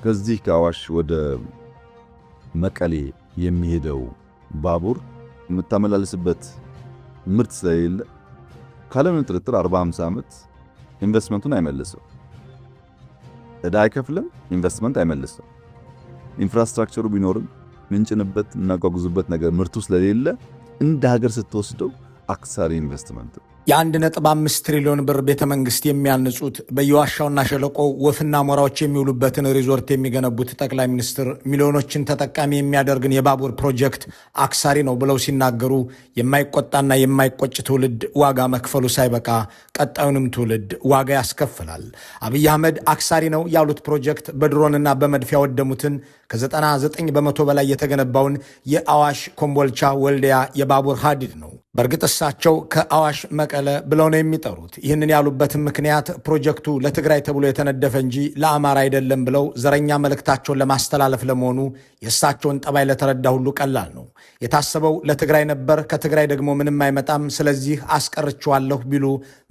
ከዚህ ከአዋሽ ወደ መቀሌ የሚሄደው ባቡር የምታመላልስበት ምርት ስለሌለ ካለምን ጥርጥር 40-50 ዓመት ኢንቨስትመንቱን አይመልስም። ዕዳ አይከፍልም፣ ኢንቨስትመንት አይመልስም። ኢንፍራስትራክቸሩ ቢኖርም ምንጭንበት እናጓጉዝበት ነገር ምርቱ ስለሌለ እንደ ሀገር ስትወስደው አክሳሪ ኢንቨስትመንት። የ1.5 ትሪሊዮን ብር ቤተ መንግስት የሚያንጹት በየዋሻውና ሸለቆው ወፍና ሞራዎች የሚውሉበትን ሪዞርት የሚገነቡት ጠቅላይ ሚኒስትር ሚሊዮኖችን ተጠቃሚ የሚያደርግን የባቡር ፕሮጀክት አክሳሪ ነው ብለው ሲናገሩ የማይቆጣና የማይቆጭ ትውልድ ዋጋ መክፈሉ ሳይበቃ ቀጣዩንም ትውልድ ዋጋ ያስከፍላል። አብይ አህመድ አክሳሪ ነው ያሉት ፕሮጀክት በድሮንና በመድፍ ያወደሙትን ከ99 በመቶ በላይ የተገነባውን የአዋሽ ኮምቦልቻ ወልዲያ የባቡር ሀዲድ ነው። በእርግጥ እሳቸው ከአዋሽ መቀለ ብለው ነው የሚጠሩት። ይህንን ያሉበትም ምክንያት ፕሮጀክቱ ለትግራይ ተብሎ የተነደፈ እንጂ ለአማራ አይደለም ብለው ዘረኛ መልእክታቸውን ለማስተላለፍ ለመሆኑ የእሳቸውን ጠባይ ለተረዳ ሁሉ ቀላል ነው። የታሰበው ለትግራይ ነበር፣ ከትግራይ ደግሞ ምንም አይመጣም፣ ስለዚህ አስቀርችዋለሁ ቢሉ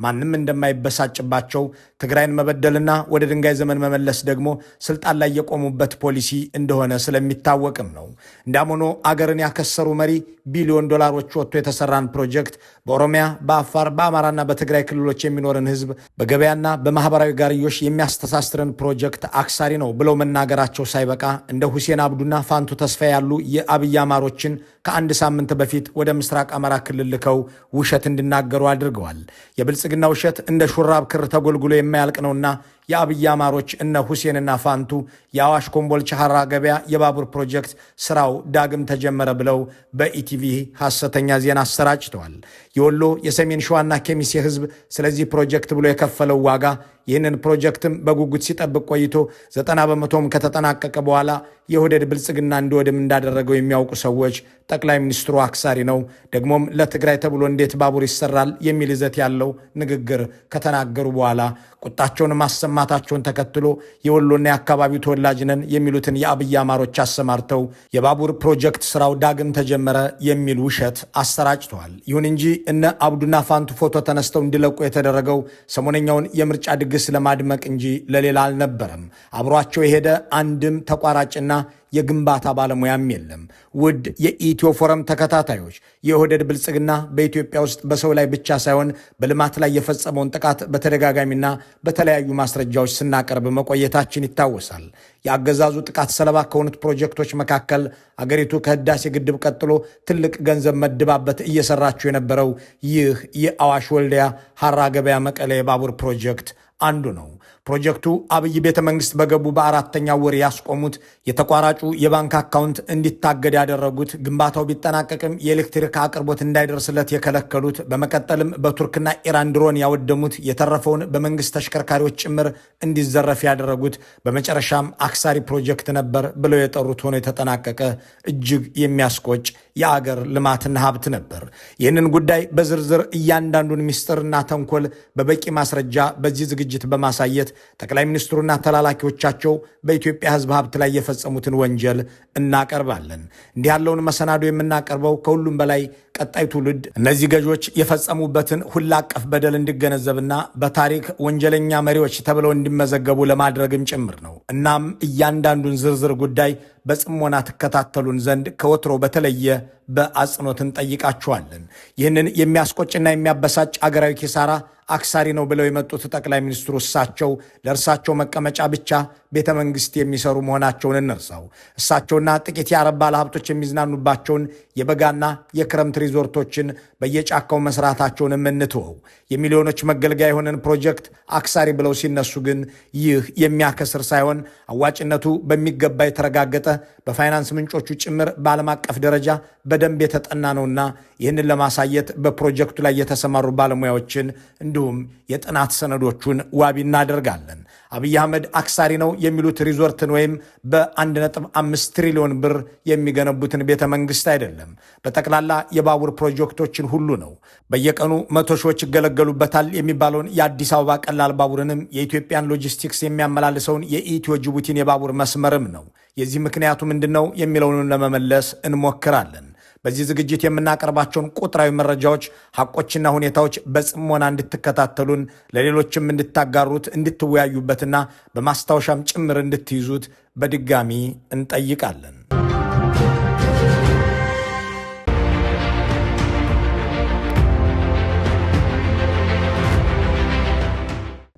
ማንም እንደማይበሳጭባቸው ትግራይን መበደልና ወደ ድንጋይ ዘመን መመለስ ደግሞ ስልጣን ላይ የቆሙበት ፖሊሲ እንደሆነ ስለሚታወቅም ነው። እንዳም ሆኖ አገርን ያከሰሩ መሪ ቢሊዮን ዶላሮች ወጥቶ የተሰራን ፕሮጀክት በኦሮሚያ፣ በአፋር፣ በአማራና በትግራይ ክልሎች የሚኖርን ህዝብ በገበያና በማህበራዊ ጋርዮሽ የሚያስተሳስረን ፕሮጀክት አክሳሪ ነው ብለው መናገራቸው ሳይበቃ እንደ ሁሴን አብዱና ፋንቱ ተስፋ ያሉ የአብይ አማሮችን ከአንድ ሳምንት በፊት ወደ ምስራቅ አማራ ክልል ልከው ውሸት እንዲናገሩ አድርገዋል። የብልጽግና ውሸት እንደ ሹራብ ክር ተጎልጉሎ የማያልቅ ነውና የአብይ አማሮች እነ ሁሴንና ፋንቱ የአዋሽ ኮምቦልቻ ሐራ ገበያ የባቡር ፕሮጀክት ስራው ዳግም ተጀመረ ብለው በኢቲቪ ሐሰተኛ ዜና አሰራጭተዋል። የወሎ የሰሜን ሸዋና ኬሚሴ ህዝብ ስለዚህ ፕሮጀክት ብሎ የከፈለው ዋጋ ይህንን ፕሮጀክትም በጉጉት ሲጠብቅ ቆይቶ 90 በመቶም ከተጠናቀቀ በኋላ የኦህዴድ ብልጽግና እንዲወድም እንዳደረገው የሚያውቁ ሰዎች ጠቅላይ ሚኒስትሩ አክሳሪ ነው፣ ደግሞም ለትግራይ ተብሎ እንዴት ባቡር ይሰራል የሚል ይዘት ያለው ንግግር ከተናገሩ በኋላ ቁጣቸውን ማሰማታቸውን ተከትሎ የወሎና የአካባቢው ተወላጅ ነን የሚሉትን የአብይ አማሮች አሰማርተው የባቡር ፕሮጀክት ስራው ዳግም ተጀመረ የሚል ውሸት አሰራጭተዋል። ይሁን እንጂ እነ አብዱና ፋንቱ ፎቶ ተነስተው እንዲለቁ የተደረገው ሰሞነኛውን የምርጫ ድግስ ለማድመቅ እንጂ ለሌላ አልነበረም። አብሯቸው የሄደ አንድም ተቋራጭና የግንባታ ባለሙያም የለም። ውድ የኢትዮ ፎረም ተከታታዮች የኦህዴድ ብልጽግና በኢትዮጵያ ውስጥ በሰው ላይ ብቻ ሳይሆን በልማት ላይ የፈጸመውን ጥቃት በተደጋጋሚና በተለያዩ ማስረጃዎች ስናቀርብ መቆየታችን ይታወሳል። የአገዛዙ ጥቃት ሰለባ ከሆኑት ፕሮጀክቶች መካከል አገሪቱ ከህዳሴ ግድብ ቀጥሎ ትልቅ ገንዘብ መድባበት እየሰራችው የነበረው ይህ የአዋሽ ወልዲያ ሐራ ገበያ መቀሌ የባቡር ፕሮጀክት አንዱ ነው። ፕሮጀክቱ አብይ ቤተ መንግስት በገቡ በአራተኛው ወር ያስቆሙት፣ የተቋራጩ የባንክ አካውንት እንዲታገድ ያደረጉት፣ ግንባታው ቢጠናቀቅም የኤሌክትሪክ አቅርቦት እንዳይደርስለት የከለከሉት፣ በመቀጠልም በቱርክና ኢራን ድሮን ያወደሙት፣ የተረፈውን በመንግስት ተሽከርካሪዎች ጭምር እንዲዘረፍ ያደረጉት፣ በመጨረሻም አክሳሪ ፕሮጀክት ነበር ብለው የጠሩት ሆኖ የተጠናቀቀ እጅግ የሚያስቆጭ የአገር ልማትና ሀብት ነበር። ይህንን ጉዳይ በዝርዝር እያንዳንዱን ምስጢርና ተንኮል በበቂ ማስረጃ በዚህ ዝግጅት በማሳየት ጠቅላይ ሚኒስትሩና ተላላኪዎቻቸው በኢትዮጵያ ሕዝብ ሀብት ላይ የፈጸሙትን ወንጀል እናቀርባለን። እንዲህ ያለውን መሰናዶ የምናቀርበው ከሁሉም በላይ ቀጣይ ትውልድ እነዚህ ገዦች የፈጸሙበትን ሁላ አቀፍ በደል እንዲገነዘብና በታሪክ ወንጀለኛ መሪዎች ተብለው እንዲመዘገቡ ለማድረግም ጭምር ነው። እናም እያንዳንዱን ዝርዝር ጉዳይ በጽሞና ትከታተሉን ዘንድ ከወትሮ በተለየ በአጽንኦት እንጠይቃችኋለን። ይህንን የሚያስቆጭና የሚያበሳጭ አገራዊ ኪሳራ አክሳሪ ነው ብለው የመጡት ጠቅላይ ሚኒስትሩ እሳቸው ለእርሳቸው መቀመጫ ብቻ ቤተ መንግስት የሚሰሩ መሆናቸውን እንርሳው። እሳቸውና ጥቂት የአረብ ባለሀብቶች የሚዝናኑባቸውን የበጋና የክረምት ሪዞርቶችን በየጫካው መስራታቸውን የምንትወው። የሚሊዮኖች መገልገያ የሆነን ፕሮጀክት አክሳሪ ብለው ሲነሱ ግን ይህ የሚያከስር ሳይሆን አዋጭነቱ በሚገባ የተረጋገጠ በፋይናንስ ምንጮቹ ጭምር በዓለም አቀፍ ደረጃ በደንብ የተጠና ነውና ይህንን ለማሳየት በፕሮጀክቱ ላይ የተሰማሩ ባለሙያዎችን እንዲሁም የጥናት ሰነዶቹን ዋቢ እናደርጋለን። አብይ አህመድ አክሳሪ ነው የሚሉት ሪዞርትን ወይም በ1.5 ትሪሊዮን ብር የሚገነቡትን ቤተ መንግስት አይደለም፣ በጠቅላላ የባቡር ፕሮጀክቶችን ሁሉ ነው። በየቀኑ 100 ሺዎች ይገለገሉበታል የሚባለውን የአዲስ አበባ ቀላል ባቡርንም የኢትዮጵያን ሎጂስቲክስ የሚያመላልሰውን የኢትዮ ጅቡቲን የባቡር መስመርም ነው። የዚህ ምክንያቱ ምንድነው የሚለውን ለመመለስ እንሞክራለን። በዚህ ዝግጅት የምናቀርባቸውን ቁጥራዊ መረጃዎች፣ ሐቆችና ሁኔታዎች በጽሞና እንድትከታተሉን ለሌሎችም እንድታጋሩት እንድትወያዩበትና በማስታወሻም ጭምር እንድትይዙት በድጋሚ እንጠይቃለን።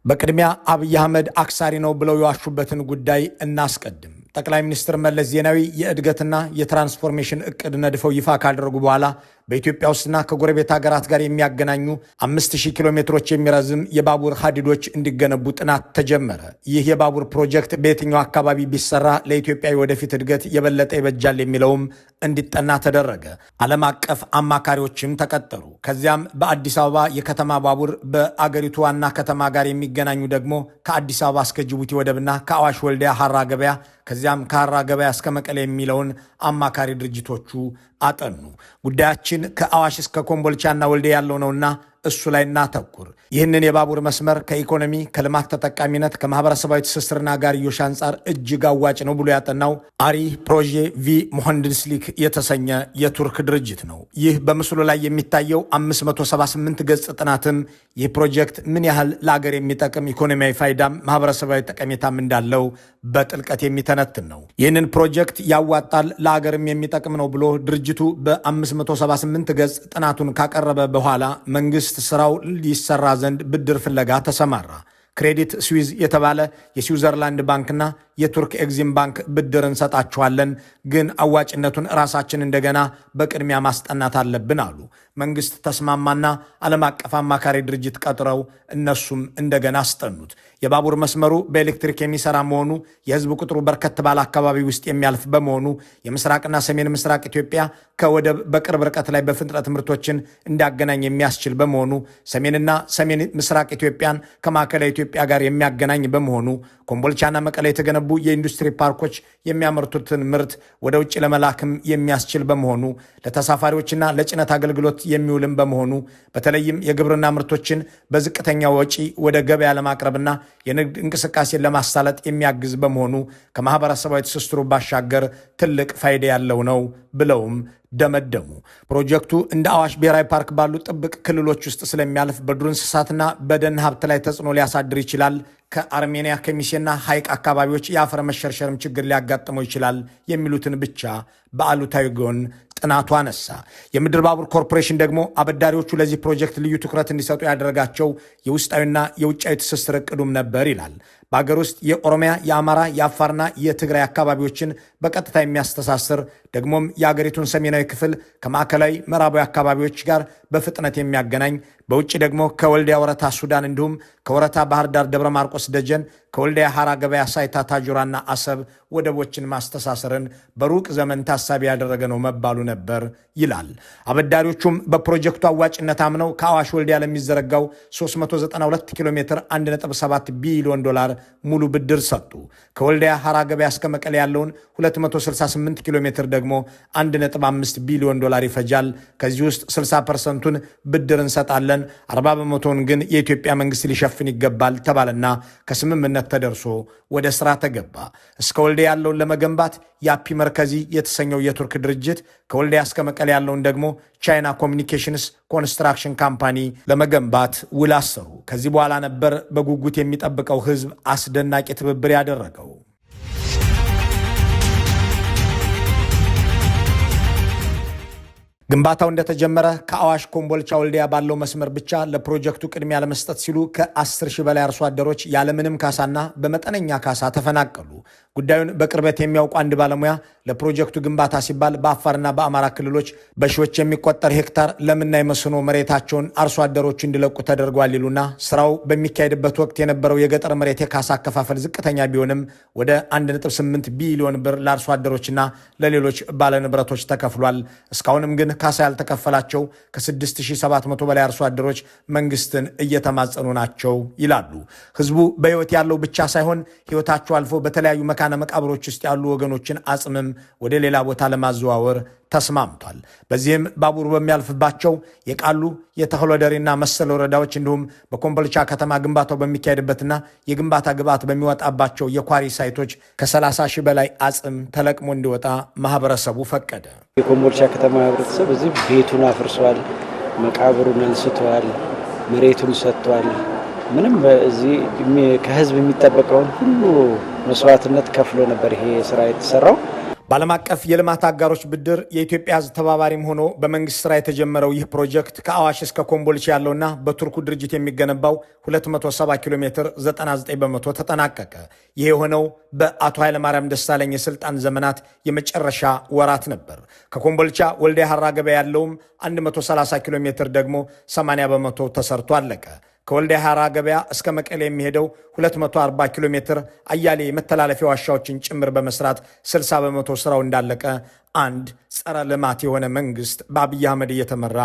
በቅድሚያ አብይ አህመድ አክሳሪ ነው ብለው የዋሹበትን ጉዳይ እናስቀድም። ጠቅላይ ሚኒስትር መለስ ዜናዊ የእድገትና የትራንስፎርሜሽን እቅድ ነድፈው ይፋ ካደረጉ በኋላ በኢትዮጵያ ውስጥና ከጎረቤት ሀገራት ጋር የሚያገናኙ 5000 ኪሎ ሜትሮች የሚረዝም የባቡር ሀዲዶች እንዲገነቡ ጥናት ተጀመረ። ይህ የባቡር ፕሮጀክት በየትኛው አካባቢ ቢሰራ ለኢትዮጵያ ወደፊት እድገት የበለጠ ይበጃል የሚለውም እንዲጠና ተደረገ። ዓለም አቀፍ አማካሪዎችም ተቀጠሩ። ከዚያም በአዲስ አበባ የከተማ ባቡር፣ በአገሪቱ ዋና ከተማ ጋር የሚገናኙ ደግሞ ከአዲስ አበባ እስከ ጅቡቲ ወደብና ከአዋሽ ወልዲያ ሐራ ገበያ፣ ከዚያም ከሐራ ገበያ እስከ መቀሌ የሚለውን አማካሪ ድርጅቶቹ አጠኑ። ጉዳያችን ከአዋሽ እስከ ኮምቦልቻና ወልዲያ ያለው ነውና እሱ ላይ እናተኩር። ይህንን የባቡር መስመር ከኢኮኖሚ ከልማት ተጠቃሚነት ከማህበረሰባዊ ትስስርና ጋርዮሽ አንጻር እጅግ አዋጭ ነው ብሎ ያጠናው አሪ ፕሮጄ ቪ ሞሃንድስሊክ የተሰኘ የቱርክ ድርጅት ነው። ይህ በምስሉ ላይ የሚታየው 578 ገጽ ጥናትም ይህ ፕሮጀክት ምን ያህል ለአገር የሚጠቅም ኢኮኖሚያዊ ፋይዳም ማህበረሰባዊ ጠቀሜታም እንዳለው በጥልቀት የሚተነትን ነው። ይህንን ፕሮጀክት ያዋጣል ለአገርም የሚጠቅም ነው ብሎ ድርጅቱ በ578 ገጽ ጥናቱን ካቀረበ በኋላ መንግስት ስራው ሊሰራ ዘንድ ብድር ፍለጋ ተሰማራ። ክሬዲት ስዊዝ የተባለ የስዊዘርላንድ ባንክና የቱርክ ኤግዚም ባንክ ብድር እንሰጣችኋለን፣ ግን አዋጭነቱን ራሳችን እንደገና በቅድሚያ ማስጠናት አለብን አሉ። መንግስት ተስማማና ዓለም አቀፍ አማካሪ ድርጅት ቀጥረው እነሱም እንደገና አስጠኑት። የባቡር መስመሩ በኤሌክትሪክ የሚሰራ መሆኑ፣ የህዝብ ቁጥሩ በርከት ባለ አካባቢ ውስጥ የሚያልፍ በመሆኑ የምስራቅና ሰሜን ምስራቅ ኢትዮጵያ ከወደብ በቅርብ ርቀት ላይ በፍጥነት ምርቶችን እንዲያገናኝ የሚያስችል በመሆኑ፣ ሰሜንና ሰሜን ምስራቅ ኢትዮጵያን ከማዕከላዊ ኢትዮጵያ ጋር የሚያገናኝ በመሆኑ፣ ኮምቦልቻና መቀሌ የተገነቡ የኢንዱስትሪ ፓርኮች የሚያመርቱትን ምርት ወደ ውጭ ለመላክም የሚያስችል በመሆኑ፣ ለተሳፋሪዎችና ለጭነት አገልግሎት የሚውልም በመሆኑ፣ በተለይም የግብርና ምርቶችን በዝቅተኛ ወጪ ወደ ገበያ ለማቅረብና የንግድ እንቅስቃሴን ለማሳለጥ የሚያግዝ በመሆኑ ከማህበረሰባዊ ትስስሩ ባሻገር ትልቅ ፋይዳ ያለው ነው ብለውም ደመደሙ። ፕሮጀክቱ እንደ አዋሽ ብሔራዊ ፓርክ ባሉ ጥብቅ ክልሎች ውስጥ ስለሚያልፍ በዱር እንስሳትና በደን ሀብት ላይ ተጽዕኖ ሊያሳድር ይችላል። ከአርሜኒያ ከሚሴና ሐይቅ አካባቢዎች የአፈር መሸርሸርም ችግር ሊያጋጥመው ይችላል የሚሉትን ብቻ በአሉታዊ ጎን ጥናቱ አነሳ። የምድር ባቡር ኮርፖሬሽን ደግሞ አበዳሪዎቹ ለዚህ ፕሮጀክት ልዩ ትኩረት እንዲሰጡ ያደረጋቸው የውስጣዊና የውጫዊ ትስስር እቅዱም ነበር ይላል። በአገር ውስጥ የኦሮሚያ፣ የአማራ፣ የአፋርና የትግራይ አካባቢዎችን በቀጥታ የሚያስተሳስር ደግሞም የአገሪቱን ሰሜናዊ ክፍል ከማዕከላዊ ምዕራባዊ አካባቢዎች ጋር በፍጥነት የሚያገናኝ በውጭ ደግሞ ከወልዲያ ወረታ ሱዳን፣ እንዲሁም ከወረታ ባህር ዳር ደብረ ማርቆስ ደጀን፣ ከወልዲያ ሐራ ገበያ ሳይታ ታጁራና አሰብ ወደቦችን ማስተሳሰርን በሩቅ ዘመን ታሳቢ ያደረገ ነው መባሉ ነበር ይላል። አበዳሪዎቹም በፕሮጀክቱ አዋጭነት አምነው ከአዋሽ ወልዲያ ለሚዘረጋው 392 ኪሎ ሜትር 1.7 ቢሊዮን ዶላር ሙሉ ብድር ሰጡ። ከወልዲያ ሐራ ገበያ እስከ መቀሌ ያለውን 268 ኪሎ ሜትር ደግሞ 1.5 ቢሊዮን ዶላር ይፈጃል። ከዚህ ውስጥ 60%ቱን ብድር እንሰጣለን፣ 40%ውን ግን የኢትዮጵያ መንግስት ሊሸፍን ይገባል ተባለና ከስምምነት ተደርሶ ወደ ስራ ተገባ። እስከ ወልዲያ ያለውን ለመገንባት የአፒ መርከዚ የተሰኘው የቱርክ ድርጅት፣ ከወልዲያ እስከ መቀሌ ያለውን ደግሞ ቻይና ኮሚኒኬሽንስ ኮንስትራክሽን ካምፓኒ ለመገንባት ውል አሰሩ። ከዚህ በኋላ ነበር በጉጉት የሚጠብቀው ህዝብ አስደናቂ ትብብር ያደረገው። ግንባታው እንደተጀመረ ከአዋሽ ኮምቦልቻ ወልዲያ ባለው መስመር ብቻ ለፕሮጀክቱ ቅድሚያ ለመስጠት ሲሉ ከ10 ሺህ በላይ አርሶ አደሮች ያለምንም ካሳና በመጠነኛ ካሳ ተፈናቀሉ። ጉዳዩን በቅርበት የሚያውቁ አንድ ባለሙያ ለፕሮጀክቱ ግንባታ ሲባል በአፋርና በአማራ ክልሎች በሺዎች የሚቆጠር ሄክታር ለምና የመስኖ መሬታቸውን አርሶ አደሮቹ እንዲለቁ ተደርጓል ይሉና ስራው በሚካሄድበት ወቅት የነበረው የገጠር መሬት የካሳ አከፋፈል ዝቅተኛ ቢሆንም ወደ 1.8 ቢሊዮን ብር ለአርሶ አደሮችና ለሌሎች ባለንብረቶች ተከፍሏል። እስካሁንም ግን ካሳ ያልተከፈላቸው ከ6700 በላይ አርሶ አደሮች መንግስትን እየተማጸኑ ናቸው ይላሉ። ህዝቡ በህይወት ያለው ብቻ ሳይሆን ህይወታቸው አልፎ በተለያዩ መካነ መቃብሮች ውስጥ ያሉ ወገኖችን አጽምም ወደ ሌላ ቦታ ለማዘዋወር ተስማምቷል። በዚህም ባቡሩ በሚያልፍባቸው የቃሉ የተክሎደሪና መሰል ወረዳዎች እንዲሁም በኮምቦልቻ ከተማ ግንባታው በሚካሄድበትና የግንባታ ግብዓት በሚወጣባቸው የኳሪ ሳይቶች ከ30 ሺህ በላይ አጽም ተለቅሞ እንዲወጣ ማህበረሰቡ ፈቀደ። የኮምቦልቻ ከተማ ህብረተሰብ እዚህ ቤቱን አፍርሷል፣ መቃብሩን አንስቷል፣ መሬቱን ሰጥቷል። ምንም በዚህ ከህዝብ የሚጠበቀውን ሁሉ መስዋዕትነት ከፍሎ ነበር ይሄ ስራ የተሰራው። በዓለም አቀፍ የልማት አጋሮች ብድር የኢትዮጵያ ህዝብ ተባባሪም ሆኖ በመንግስት ስራ የተጀመረው ይህ ፕሮጀክት ከአዋሽ እስከ ኮምቦልቻ ያለውና በቱርኩ ድርጅት የሚገነባው 270 ኪሎ ሜትር 99 በመቶ ተጠናቀቀ። ይህ የሆነው በአቶ ኃይለማርያም ደሳለኝ የስልጣን ዘመናት የመጨረሻ ወራት ነበር። ከኮምቦልቻ ወልዲያ ሀራ ገበያ ያለውም 130 ኪሎ ሜትር ደግሞ 80 በመቶ ተሰርቶ አለቀ። ከወልዲያ ሀራ ገበያ እስከ መቀሌ የሚሄደው 240 ኪሎ ሜትር አያሌ የመተላለፊያ ዋሻዎችን ጭምር በመስራት 60 በመቶ ስራው እንዳለቀ አንድ ጸረ ልማት የሆነ መንግስት በአብይ አህመድ እየተመራ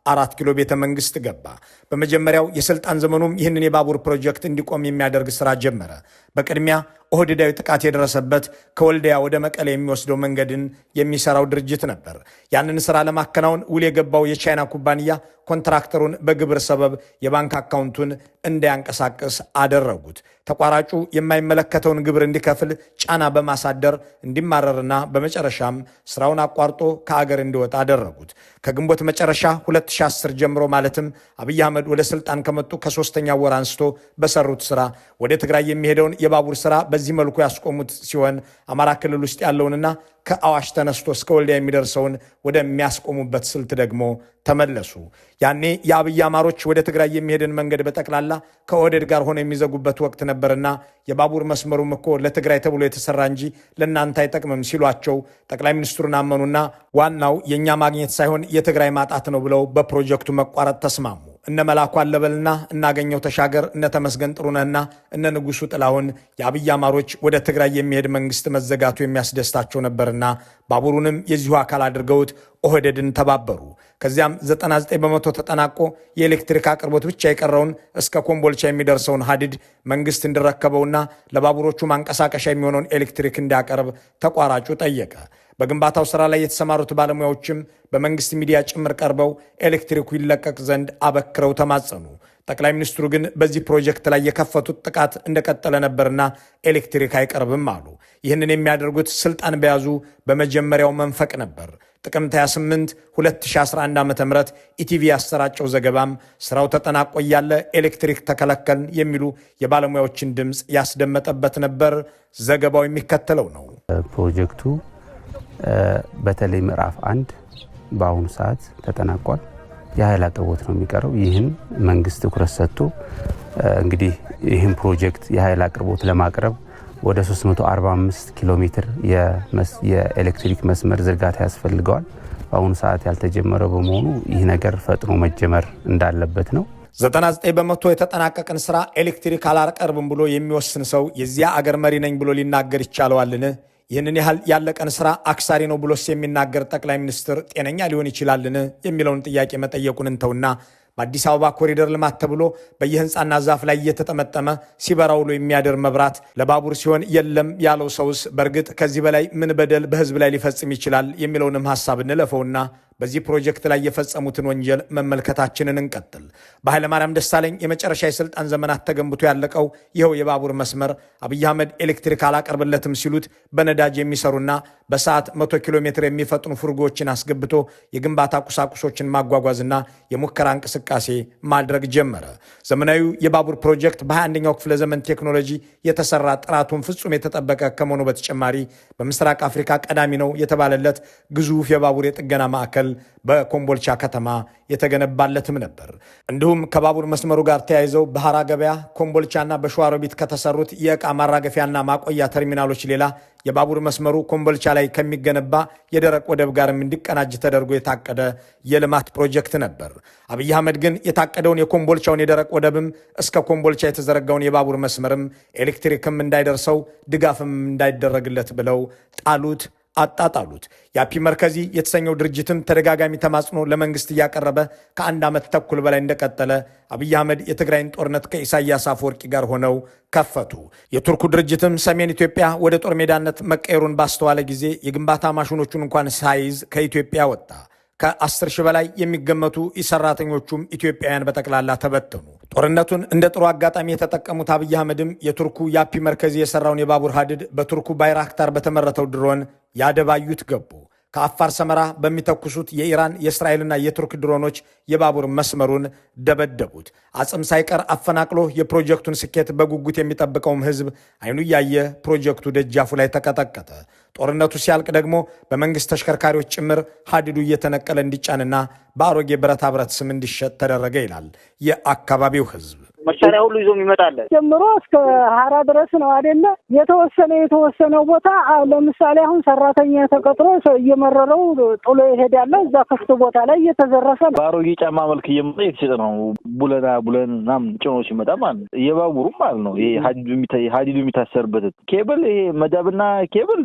4 ኪሎ ቤተ መንግስት ገባ። በመጀመሪያው የስልጣን ዘመኑም ይህንን የባቡር ፕሮጀክት እንዲቆም የሚያደርግ ስራ ጀመረ። በቅድሚያ ኦህዴዳዊ ጥቃት የደረሰበት ከወልዲያ ወደ መቀሌ የሚወስደው መንገድን የሚሰራው ድርጅት ነበር። ያንን ስራ ለማከናወን ውል የገባው የቻይና ኩባንያ ኮንትራክተሩን በግብር ሰበብ የባንክ አካውንቱን እንዳያንቀሳቅስ አደረጉት። ተቋራጩ የማይመለከተውን ግብር እንዲከፍል ጫና በማሳደር እንዲማረርና በመጨረሻም ስራውን አቋርጦ ከአገር እንዲወጣ አደረጉት። ከግንቦት መጨረሻ 2010 ጀምሮ ማለትም አብይ አህመድ ወደ ስልጣን ከመጡ ከ3ኛው ወር አንስቶ በሰሩት ስራ ወደ ትግራይ የሚሄደውን የባቡር ስራ በዚህ መልኩ ያስቆሙት ሲሆን አማራ ክልል ውስጥ ያለውንና ከአዋሽ ተነስቶ እስከ ወልዲያ የሚደርሰውን ወደሚያስቆሙበት ስልት ደግሞ ተመለሱ። ያኔ የአብይ አማሮች ወደ ትግራይ የሚሄድን መንገድ በጠቅላላ ከኦህዴድ ጋር ሆነው የሚዘጉበት ወቅት ነበርና የባቡር መስመሩም እኮ ለትግራይ ተብሎ የተሰራ እንጂ ለእናንተ አይጠቅምም ሲሏቸው ጠቅላይ ሚኒስትሩን አመኑና ዋናው የእኛ ማግኘት ሳይሆን የትግራይ ማጣት ነው ብለው በፕሮጀክቱ መቋረጥ ተስማሙ። እነ መላኩ አለበልና እናገኘው ተሻገር እነ ተመስገን ጥሩነህና እነ ንጉሱ ጥላሁን የአብይ አማሮች ወደ ትግራይ የሚሄድ መንግስት መዘጋቱ የሚያስደስታቸው ነበርና ባቡሩንም የዚሁ አካል አድርገውት ኦህዴድን ተባበሩ። ከዚያም 99 በመቶ ተጠናቆ የኤሌክትሪክ አቅርቦት ብቻ የቀረውን እስከ ኮምቦልቻ የሚደርሰውን ሀዲድ መንግስት እንዲረከበውና ለባቡሮቹ ማንቀሳቀሻ የሚሆነውን ኤሌክትሪክ እንዲያቀርብ ተቋራጩ ጠየቀ። በግንባታው ስራ ላይ የተሰማሩት ባለሙያዎችም በመንግስት ሚዲያ ጭምር ቀርበው ኤሌክትሪኩ ይለቀቅ ዘንድ አበክረው ተማጸኑ። ጠቅላይ ሚኒስትሩ ግን በዚህ ፕሮጀክት ላይ የከፈቱት ጥቃት እንደቀጠለ ነበርና ኤሌክትሪክ አይቀርብም አሉ። ይህንን የሚያደርጉት ስልጣን በያዙ በመጀመሪያው መንፈቅ ነበር። ጥቅምት 28 2011 ዓ.ም ኢቲቪ ያሰራጨው ዘገባም ስራው ተጠናቆ ያለ ኤሌክትሪክ ተከለከልን የሚሉ የባለሙያዎችን ድምፅ ያስደመጠበት ነበር። ዘገባው የሚከተለው ነው። ፕሮጀክቱ በተለይ ምዕራፍ 1 በአሁኑ ሰዓት ተጠናቋል። የኃይል አቅርቦት ነው የሚቀረው። ይህን መንግስት ትኩረት ሰጥቶ እንግዲህ ይህን ፕሮጀክት የኃይል አቅርቦት ለማቅረብ ወደ 345 ኪሎ ሜትር የኤሌክትሪክ መስመር ዝርጋታ ያስፈልገዋል። በአሁኑ ሰዓት ያልተጀመረ በመሆኑ ይህ ነገር ፈጥኖ መጀመር እንዳለበት ነው። 99 በመቶ የተጠናቀቀን ስራ ኤሌክትሪክ አላቀርብም ብሎ የሚወስን ሰው የዚያ አገር መሪ ነኝ ብሎ ሊናገር ይቻለዋልን? ይህንን ያህል ያለቀን ስራ አክሳሪ ነው ብሎስ የሚናገር ጠቅላይ ሚኒስትር ጤነኛ ሊሆን ይችላልን? የሚለውን ጥያቄ መጠየቁን እንተውና በአዲስ አበባ ኮሪደር ልማት ተብሎ በየህንፃና ዛፍ ላይ እየተጠመጠመ ሲበራ ውሎ የሚያድር መብራት ለባቡር ሲሆን የለም ያለው ሰውስ በእርግጥ ከዚህ በላይ ምን በደል በህዝብ ላይ ሊፈጽም ይችላል? የሚለውንም ሐሳብ እንለፈውና በዚህ ፕሮጀክት ላይ የፈጸሙትን ወንጀል መመልከታችንን እንቀጥል። በኃይለማርያም ደሳለኝ የመጨረሻ የስልጣን ዘመናት ተገንብቶ ያለቀው ይኸው የባቡር መስመር አብይ አህመድ ኤሌክትሪክ አላቀርብለትም ሲሉት በነዳጅ የሚሰሩና በሰዓት 100 ኪሎ ሜትር የሚፈጥኑ ፉርጎችን አስገብቶ የግንባታ ቁሳቁሶችን ማጓጓዝና የሙከራ እንቅስቃሴ ማድረግ ጀመረ። ዘመናዊው የባቡር ፕሮጀክት በ21ኛው ክፍለ ዘመን ቴክኖሎጂ የተሰራ ጥራቱን ፍጹም የተጠበቀ ከመሆኑ በተጨማሪ በምስራቅ አፍሪካ ቀዳሚ ነው የተባለለት ግዙፍ የባቡር የጥገና ማዕከል በኮምቦልቻ ከተማ የተገነባለትም ነበር። እንዲሁም ከባቡር መስመሩ ጋር ተያይዘው በሐራ ገበያ፣ ኮምቦልቻና በሸዋሮቢት ከተሰሩት የዕቃ ማራገፊያና ማቆያ ተርሚናሎች ሌላ የባቡር መስመሩ ኮምቦልቻ ላይ ከሚገነባ የደረቅ ወደብ ጋርም እንዲቀናጅ ተደርጎ የታቀደ የልማት ፕሮጀክት ነበር። አብይ አህመድ ግን የታቀደውን የኮምቦልቻውን የደረቅ ወደብም እስከ ኮምቦልቻ የተዘረጋውን የባቡር መስመርም ኤሌክትሪክም እንዳይደርሰው ድጋፍም እንዳይደረግለት ብለው ጣሉት፣ አጣጣሉት። የአፒ መርከዚ የተሰኘው ድርጅትም ተደጋጋሚ ተማጽኖ ለመንግስት እያቀረበ ከ1 ዓመት ተኩል በላይ እንደቀጠለ አብይ አህመድ የትግራይን ጦርነት ከኢሳያስ አፈወርቂ ጋር ሆነው ከፈቱ። የቱርኩ ድርጅትም ሰሜን ኢትዮጵያ ወደ ጦር ሜዳነት መቀየሩን ባስተዋለ ጊዜ የግንባታ ማሽኖቹን እንኳን ሳይዝ ከኢትዮጵያ ወጣ። ከ10 ሺህ በላይ የሚገመቱ ሰራተኞቹም ኢትዮጵያውያን በጠቅላላ ተበተኑ። ጦርነቱን እንደ ጥሩ አጋጣሚ የተጠቀሙት አብይ አህመድም የቱርኩ የአፒ መርከዚ የሰራውን የባቡር ሀዲድ በቱርኩ ባይራክታር በተመረተው ድሮን ያደባዩት ገቡ። ከአፋር ሰመራ በሚተኩሱት የኢራን የእስራኤልና የቱርክ ድሮኖች የባቡር መስመሩን ደበደቡት። አጽም ሳይቀር አፈናቅሎ የፕሮጀክቱን ስኬት በጉጉት የሚጠብቀውም ህዝብ አይኑ እያየ ፕሮጀክቱ ደጃፉ ላይ ተቀጠቀጠ። ጦርነቱ ሲያልቅ ደግሞ በመንግስት ተሽከርካሪዎች ጭምር ሀዲዱ እየተነቀለ እንዲጫንና በአሮጌ ብረታ ብረት ስም እንዲሸጥ ተደረገ ይላል የአካባቢው ህዝብ። መሳሪያ ሁሉ ይዞ ይመጣለን ጀምሮ እስከ ሀራ ድረስ ነው አይደለ? የተወሰነው ቦታ ለምሳሌ አሁን ሰራተኛ ተቀጥሮ እየመረረው ጥሎ ይሄዳል። እዛ ክፍት ቦታ ላይ እየተዘረፈ ነው። በአሮጌ ጫማ መልክ እየመጣ የተሸጠ ነው። ቡለን ምናምን ጭኖ ሲመጣ ማለት ነው። የባቡሩ ማለት ነው። ይሄ ሀዲዱ የሚታሰርበት ኬብል፣ ይሄ መዳብና ኬብል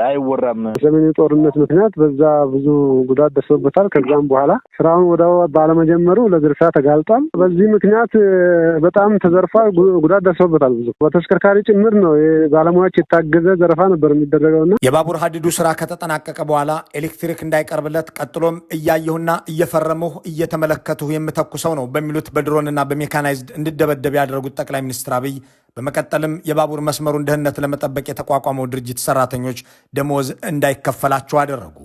አይወራም። ሰሜኑ ጦርነት ምክንያት በዛ ብዙ ጉዳት ደርሶበታል። ከዛም በኋላ ስራውን ወደ ባለመጀመሩ ለዝርፊያ ተጋልጧል። በዚህ ምክንያት በጣም ተዘርፏል። ጉዳት ደርሶበታል። ብዙ በተሽከርካሪ ጭምር ነው። ባለሙያዎች የታገዘ ዘረፋ ነበር የሚደረገውና የባቡር ሀዲዱ ስራ ከተጠናቀቀ በኋላ ኤሌክትሪክ እንዳይቀርብለት ቀጥሎም እያየሁና እየፈረመሁ እየተመለከትሁ የምተኩሰው ነው በሚሉት በድሮንና በሜካናይዝድ እንዲደበደብ ያደረጉት ጠቅላይ ሚኒስትር አብይ በመቀጠልም የባቡር መስመሩን ደህንነት ለመጠበቅ የተቋቋመው ድርጅት ሰራተኞች ደሞዝ እንዳይከፈላቸው አደረጉ።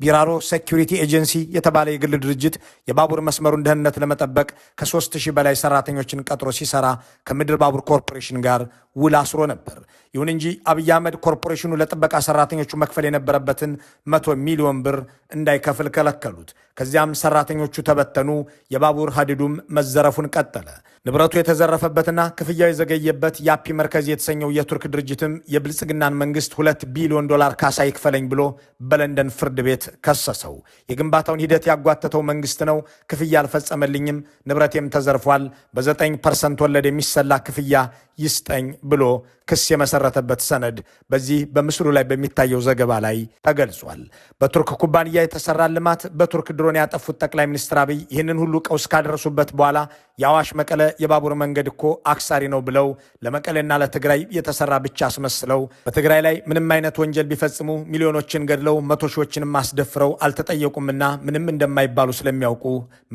ቢራሮ ሴኩሪቲ ኤጀንሲ የተባለ የግል ድርጅት የባቡር መስመሩን ደህንነት ለመጠበቅ ከ3000 በላይ ሰራተኞችን ቀጥሮ ሲሰራ ከምድር ባቡር ኮርፖሬሽን ጋር ውል አስሮ ነበር። ይሁን እንጂ አብይ አህመድ ኮርፖሬሽኑ ለጥበቃ ሰራተኞቹ መክፈል የነበረበትን 100 ሚሊዮን ብር እንዳይከፍል ከለከሉት። ከዚያም ሰራተኞቹ ተበተኑ። የባቡር ሀዲዱም መዘረፉን ቀጠለ። ንብረቱ የተዘረፈበትና ክፍያው የዘገየበት የአፒ መርከዚ የተሰኘው የቱርክ ድርጅትም የብልጽግናን መንግስት $2 ቢሊዮን ካሳ ይክፈለኝ ብሎ በለንደን ፍርድ ቤት ከሰሰው። የግንባታውን ሂደት ያጓተተው መንግስት ነው፣ ክፍያ አልፈጸመልኝም፣ ንብረቴም ተዘርፏል፣ በ9% ወለድ የሚሰላ ክፍያ ይስጠኝ ብሎ ክስ የመሰረተበት ሰነድ በዚህ በምስሉ ላይ በሚታየው ዘገባ ላይ ተገልጿል። በቱርክ ኩባንያ የተሰራ ልማት በቱርክ ድሮን ያጠፉት ጠቅላይ ሚኒስትር አብይ ይህንን ሁሉ ቀውስ ካደረሱበት በኋላ የአዋሽ መቀለ የባቡር መንገድ እኮ አክሳሪ ነው ብለው ለመቀሌና ለትግራይ የተሰራ ብቻ አስመስለው በትግራይ ላይ ምንም አይነት ወንጀል ቢፈጽሙ ሚሊዮኖችን ገድለው 100 ሺዎችንም አስደፍረው አልተጠየቁምና ምንም እንደማይባሉ ስለሚያውቁ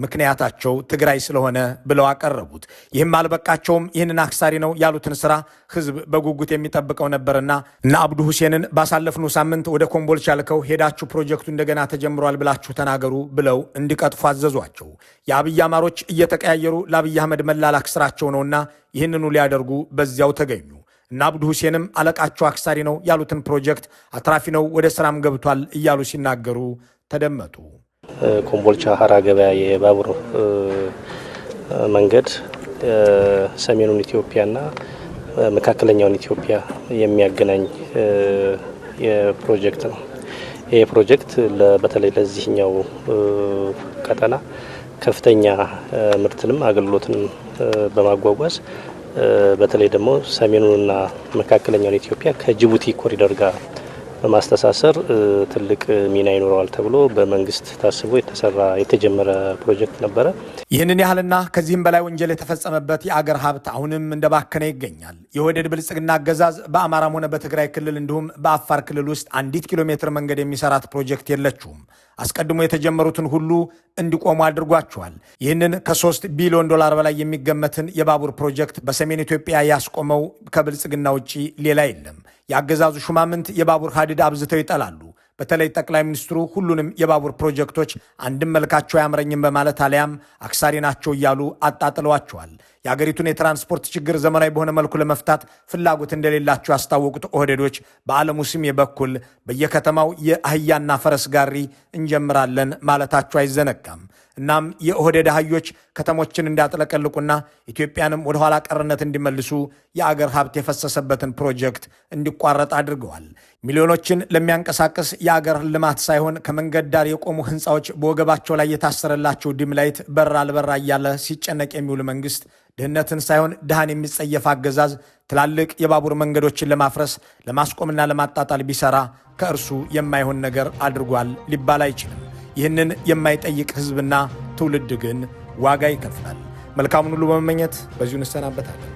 ምክንያታቸው ትግራይ ስለሆነ ብለው አቀረቡት። ይህም አልበቃቸውም። ይህንን አክሳሪ ነው ያሉትን ስራ ህዝብ በጉጉት የሚጠብቀው ነበርና እና አብዱ ሁሴንን ባሳለፍነው ሳምንት ወደ ኮምቦልቻ ልከው ሄዳችሁ ፕሮጀክቱ እንደገና ተጀምሯል ብላችሁ ተናገሩ ብለው እንዲቀጥፉ አዘዟቸው። የአብይ አማሮች እየተቀያየሩ ለአብይ አህመድ መላላክ ስራቸው ነውና ይህንኑ ሊያደርጉ በዚያው ተገኙ። እና አብዱ ሁሴንም አለቃቸው አክሳሪ ነው ያሉትን ፕሮጀክት አትራፊ ነው፣ ወደ ስራም ገብቷል እያሉ ሲናገሩ ተደመጡ። ኮምቦልቻ ሀራ ገበያ የባቡር መንገድ ሰሜኑን ኢትዮጵያና መካከለኛውን ኢትዮጵያ የሚያገናኝ የፕሮጀክት ነው። ይህ ፕሮጀክት በተለይ ለዚህኛው ቀጠና ከፍተኛ ምርትንም አገልግሎትንም በማጓጓዝ በተለይ ደግሞ ሰሜኑንና መካከለኛውን ኢትዮጵያ ከጅቡቲ ኮሪደር ጋር በማስተሳሰር ትልቅ ሚና ይኖረዋል ተብሎ በመንግስት ታስቦ የተጀመረ ፕሮጀክት ነበረ። ይህንን ያህልና ከዚህም በላይ ወንጀል የተፈጸመበት የአገር ሀብት አሁንም እንደባከነ ይገኛል። የወደድ ብልጽግና አገዛዝ በአማራም ሆነ በትግራይ ክልል እንዲሁም በአፋር ክልል ውስጥ 1 ኪሎ ሜትር መንገድ የሚሰራት ፕሮጀክት የለችውም። አስቀድሞ የተጀመሩትን ሁሉ እንዲቆሙ አድርጓቸዋል። ይህንን ከ3 ቢሊዮን በላይ የሚገመትን የባቡር ፕሮጀክት በሰሜን ኢትዮጵያ ያስቆመው ከብልጽግና ውጭ ሌላ የለም። የአገዛዙ ሹማምንት የባቡር ሀዲድ አብዝተው ይጠላሉ። በተለይ ጠቅላይ ሚኒስትሩ ሁሉንም የባቡር ፕሮጀክቶች አንድም መልካቸው አያምረኝም በማለት አሊያም አክሳሪ ናቸው እያሉ አጣጥለዋቸዋል። የአገሪቱን የትራንስፖርት ችግር ዘመናዊ በሆነ መልኩ ለመፍታት ፍላጎት እንደሌላቸው ያስታወቁት ኦህዴዶች በዓለሙ ስሜ በኩል በየከተማው የአህያና ፈረስ ጋሪ እንጀምራለን ማለታቸው አይዘነጋም። እናም የኦህዴድ አህዮች ከተሞችን እንዲያጥለቀልቁና ኢትዮጵያንም ወደ ኋላ ቀርነት እንዲመልሱ የአገር ሀብት የፈሰሰበትን ፕሮጀክት እንዲቋረጥ አድርገዋል። ሚሊዮኖችን ለሚያንቀሳቅስ የአገር ልማት ሳይሆን ከመንገድ ዳር የቆሙ ህንፃዎች በወገባቸው ላይ የታሰረላቸው ዲም ላይት በራ አልበራ እያለ ሲጨነቅ የሚውል መንግስት ድህነትን ሳይሆን ድሃን የሚጸየፍ አገዛዝ ትላልቅ የባቡር መንገዶችን ለማፍረስ ለማስቆምና ለማጣጣል ቢሰራ ከእርሱ የማይሆን ነገር አድርጓል ሊባል አይችልም። ይህንን የማይጠይቅ ህዝብና ትውልድ ግን ዋጋ ይከፍላል። መልካሙን ሁሉ በመመኘት በዚሁ እንሰናበታለን።